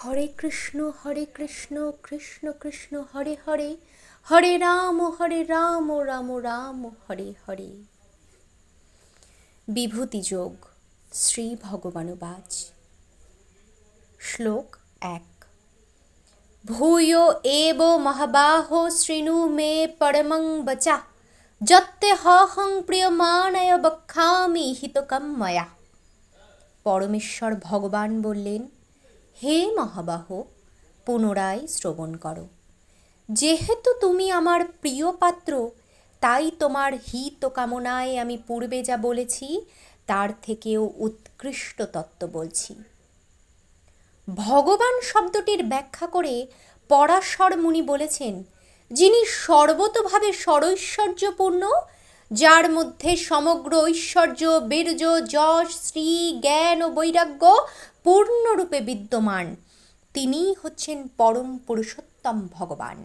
হরে কৃষ্ণ কৃষ্ণ কৃষ্ণ হরে হরে, হরে রাম রাম রাম হরে হরে। বিভূতি যোগ শ্রী ভগবানুবাচ। শ্লোক 1। ভূয় এব মহাবাহো শৃণু মে পরমং বচা, যত্যহং প্রিয়মাণায় বক্ষামি হিতকম ময়া। পরমেশ্বর ভগবান বললেন, হে মহাবাহ, পুনরায় শ্রবণ করো। যেহেতু তুমি আমার প্রিয় পাত্র, তাই তোমার হিত কামনায় আমি পূর্বে যা বলেছি তার থেকেও উৎকৃষ্ট তত্ত্ব বলছি। ভগবান শব্দটির ব্যাখ্যা করে পরাশর মুনি বলেছেন, যিনি সর্বতোভাবে সরৈশ্বর্যপূর্ণ, যার মধ্যে সমগ্র ঐশ্বর্য, বীর্য, যশ, শ্রী, জ্ঞান ও বৈরাগ্য পূর্ণরূপে বিদ্যমান, তিনিই হচ্ছেন পরম পুরুষোত্তম ভগবান।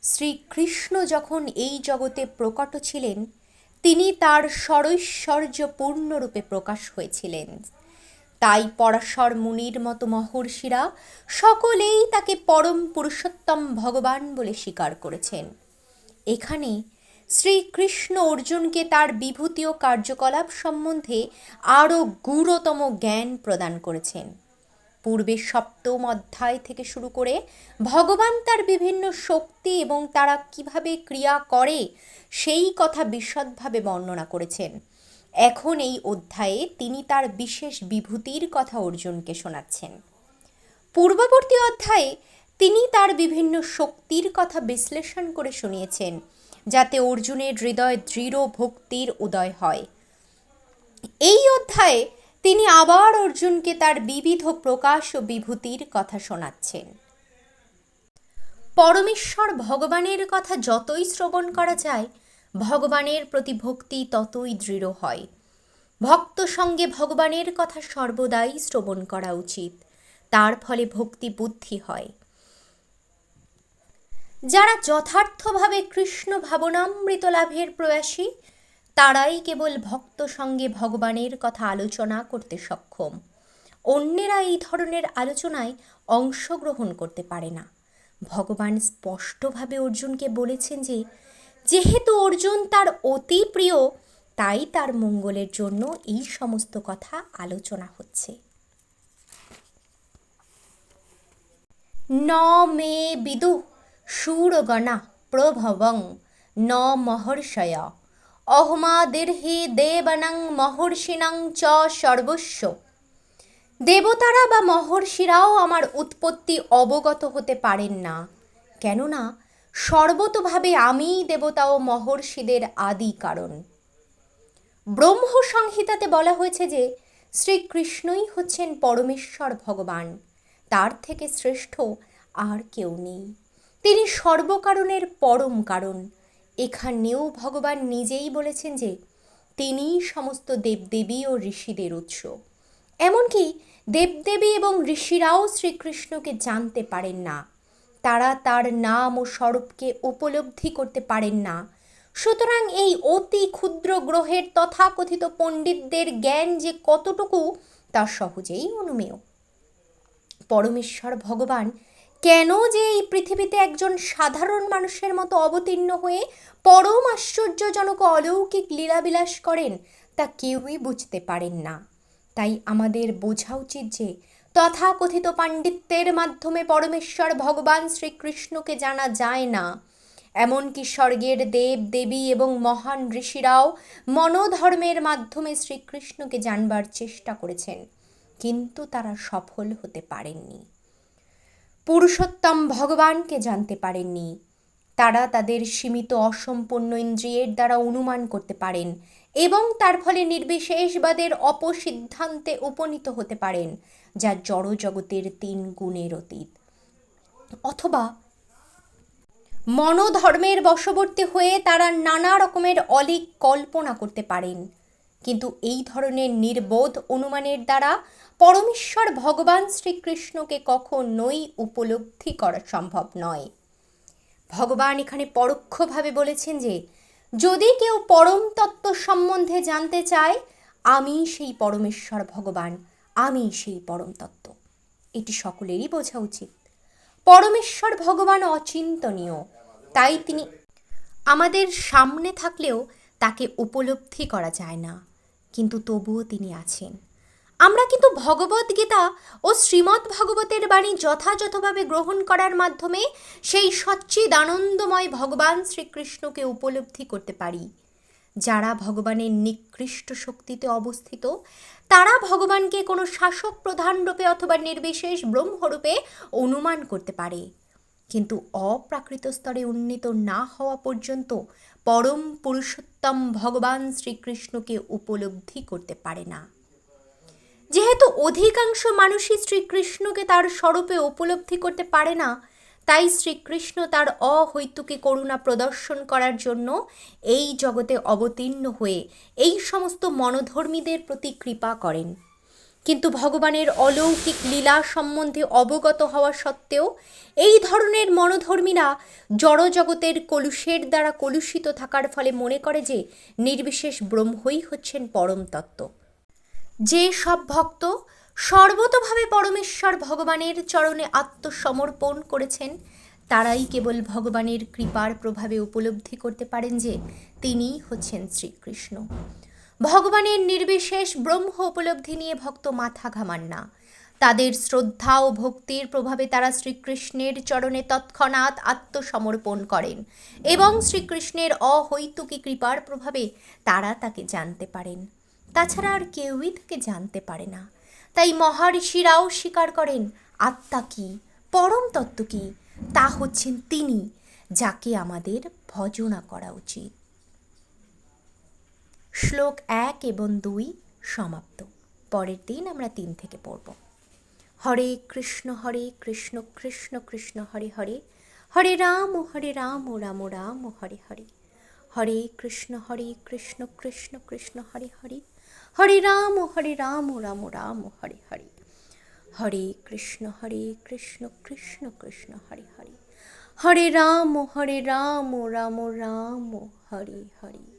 শ্রীকৃষ্ণ যখন এই জগতে প্রকট ছিলেন, তিনি তার সরৈশ্বর্য পূর্ণরূপে প্রকাশ হয়েছিলেন। তাই পরাশর মুনির মতো মহর্ষিরা সকলেই তাকে পরম পুরুষোত্তম ভগবান বলে স্বীকার করেছেন। এখানে শ্রীকৃষ্ণ অর্জুনকে তার বিভূতি ও কার্যকলাপ সম্বন্ধে আরও গূঢ়তম জ্ঞান প্রদান করেছেন। পূর্বে 7ম অধ্যায় থেকে শুরু করে ভগবান তার বিভিন্ন শক্তি এবং তারা কিভাবে ক্রিয়া করে সেই কথা বিশদভাবে বর্ণনা করেছেন। এখন এই অধ্যায়ে তিনি তার বিশেষ বিভূতির কথা অর্জুনকে শোনাচ্ছেন। পূর্ববর্তী অধ্যায়ে তিনি তার বিভিন্ন শক্তির কথা বিশ্লেষণ করে শুনিয়েছেন, যাতে অর্জুনের হৃদয়ে দৃঢ় ভক্তির উদয় হয়। এই অধ্যায়ে তিনি আবার অর্জুনকে তার বিবিধ প্রকাশ ও বিভূতির কথা শোনাচ্ছেন। পরমেশ্বর ভগবানের কথা যতই শ্রবণ করা যায়, ভগবানের প্রতি ভক্তি ততই দৃঢ় হয়। ভক্ত সঙ্গে ভগবানের কথা সর্বদাই শ্রবণ করা উচিত, তার ফলে ভক্তি বুদ্ধি হয়। যারা যথার্থভাবে কৃষ্ণ ভাবনামৃত লাভের প্রয়াসী, তারাই কেবল ভক্ত সঙ্গে ভগবানের কথা আলোচনা করতে সক্ষম। অন্যেরা এই ধরনের আলোচনায় অংশগ্রহণ করতে পারে না। ভগবান স্পষ্টভাবে অর্জুনকে বলেছেন যে, যেহেতু অর্জুন তার অতি প্রিয়, তাই তার মঙ্গলের জন্য এই সমস্ত কথা আলোচনা হচ্ছে। ন মে বিদু শূরগণা প্রভবং ন মহর্ষয়, অহমাদির্হি দেবানাং মহর্ষিণাং চ সর্বস্ব। দেবতারা বা মহর্ষিরাও আমার উৎপত্তি অবগত হতে পারেন না, কেননা সর্বতোভাবে আমিই দেবতা ও মহর্ষিদের আদি কারণ। ব্রহ্ম সংহিতাতে বলা হয়েছে যে শ্রীকৃষ্ণই হচ্ছেন পরমেশ্বর ভগবান, তার থেকে শ্রেষ্ঠ আর কেউ নেই। তিনি সর্বকারণের পরম কারণ। এখানেও ভগবান নিজেই বলেছেন যে তিনিই সমস্ত দেবদেবী ও ঋষিদের উৎস। এমনকি দেবদেবী এবং ঋষিরাও শ্রীকৃষ্ণকে জানতে পারেন না, তারা তার নাম ও স্বরূপকে উপলব্ধি করতে পারেন না। সুতরাং এই অতি ক্ষুদ্র গ্রহের তথাকথিত পণ্ডিতদের জ্ঞান যে কতটুকু তা সহজেই অনুমেয়। পরমেশ্বর ভগবান কেন যে এই পৃথিবীতে একজন সাধারণ মানুষের মতো অবতীর্ণ হয়ে পরম আশ্চর্যজনক অলৌকিক লীলাবিলাস করেন, তা কেউই বুঝতে পারেন না। তাই আমাদের বোঝা উচিত যে তথাকথিত পাণ্ডিত্যের মাধ্যমে পরমেশ্বর ভগবান শ্রীকৃষ্ণকে জানা যায় না। এমনকি স্বর্গের দেব দেবী এবং মহান ঋষিরাও মনোধর্মের মাধ্যমে শ্রীকৃষ্ণকে জানবার চেষ্টা করেছেন, কিন্তু তারা সফল হতে পারেননি। পুরুষোত্তম ভগবানকে জানতে পারেননি। তারা তাদের সীমিত অসম্পূর্ণ ইন্দ্রিয়ের দ্বারা অনুমান করতে পারেন এবং তার ফলে নির্বিশেষবাদের অপসিদ্ধান্তে উপনীত হতে পারেন, যা জড়জগতের 3 গুণের অতীত। অথবা মনোধর্মের বশবর্তী হয়ে তারা নানা রকমের অলীক কল্পনা করতে পারেন, কিন্তু এই ধরনের নির্বোধ অনুমানের দ্বারা পরমেশ্বর ভগবান শ্রীকৃষ্ণকে কখনোই উপলব্ধি করা সম্ভব নয়। ভগবান এখানে পরোক্ষভাবে বলেছেন যে যদি কেউ পরম তত্ত্ব সম্বন্ধে জানতে চায়, আমি সেই পরমেশ্বর ভগবান, আমি সেই পরম তত্ত্ব। এটি সকলেরই বোঝা উচিত। পরমেশ্বর ভগবান অচিন্তনীয়, তাই তিনি আমাদের সামনে থাকলেও তাকে উপলব্ধি করা যায় না, কিন্তু তবুও তিনি আছেন। আমরা কিন্তু ভগবদ্গীতা ও শ্রীমদ্ ভাগবতের বাণী যথাযথভাবে গ্রহণ করার মাধ্যমে সেই সচ্চিদানন্দময় ভগবান শ্রীকৃষ্ণকে উপলব্ধি করতে পারি। যারা ভগবানের নিকৃষ্ট শক্তিতে অবস্থিত, তারা ভগবানকে কোনো শাসক প্রধান রূপে অথবা নির্বিশেষ ব্রহ্মরূপে অনুমান করতে পারে, কিন্তু অপ্রাকৃত স্তরে উন্নীত না হওয়া পর্যন্ত পরম পুরুষোত্তম ভগবান শ্রীকৃষ্ণকে উপলব্ধি করতে পারে না। যেহেতু অধিকাংশ মানুষই শ্রীকৃষ্ণকে তার স্বরূপে উপলব্ধি করতে পারে না, তাই শ্রীকৃষ্ণ তার অহৈতুকী করুণা প্রদর্শন করার জন্য এই জগতে অবতীর্ণ হয়ে এই সমস্ত মনোধর্মীদের প্রতি কৃপা করেন। কিন্তু ভগবানের অলৌকিক লীলা সম্বন্ধে অবগত হওয়া সত্ত্বেও এই ধরনের মনোধর্মীরা জড়জগতের কলুষের দ্বারা কলুষিত থাকার ফলে মনে করে যে নির্বিশেষ ব্রহ্মই হচ্ছেন পরম তত্ত্ব। যে সব ভক্ত সর্বতোভাবে পরমেশ্বর ভগবানের চরণে আত্মসমর্পণ করেছেন, তারাই কেবল ভগবানের কৃপার প্রভাবে উপলব্ধি করতে পারেন যে তিনিই হচ্ছেন শ্রীকৃষ্ণ। ভগবানের নির্বিশেষ ব্রহ্ম উপলব্ধি নিয়ে ভক্ত মাথা ঘামান না। তাদের শ্রদ্ধা ও ভক্তির প্রভাবে তারা শ্রীকৃষ্ণের চরণে তৎক্ষণাৎ আত্মসমর্পণ করেন এবং শ্রীকৃষ্ণের অহৈতুকী কৃপার প্রভাবে তারা তাকে জানতে পারেন। তাছাড়া আর কেউই তাকে জানতে পারে না। তাই মহর্ষিরাও স্বীকার করেন আত্মা কি, পরম তত্ত্ব কি, তা হচ্ছেন তিনি, যাকে আমাদের ভজনা করা উচিত। শ্লোক 1 এবং 2 সমাপ্ত। পরের দিন আমরা 3 থেকে পড়ব। হরে কৃষ্ণ কৃষ্ণ কৃষ্ণ হরে হরে, হরে রাম রাম রাম হরে হরে, হরে কৃষ্ণ কৃষ্ণ কৃষ্ণ হরে হরে, হরে রাম রাম রাম হরে হরে, হরে কৃষ্ণ কৃষ্ণ কৃষ্ণ হরে হরে, হরে রাম রাম রাম হরে হরে।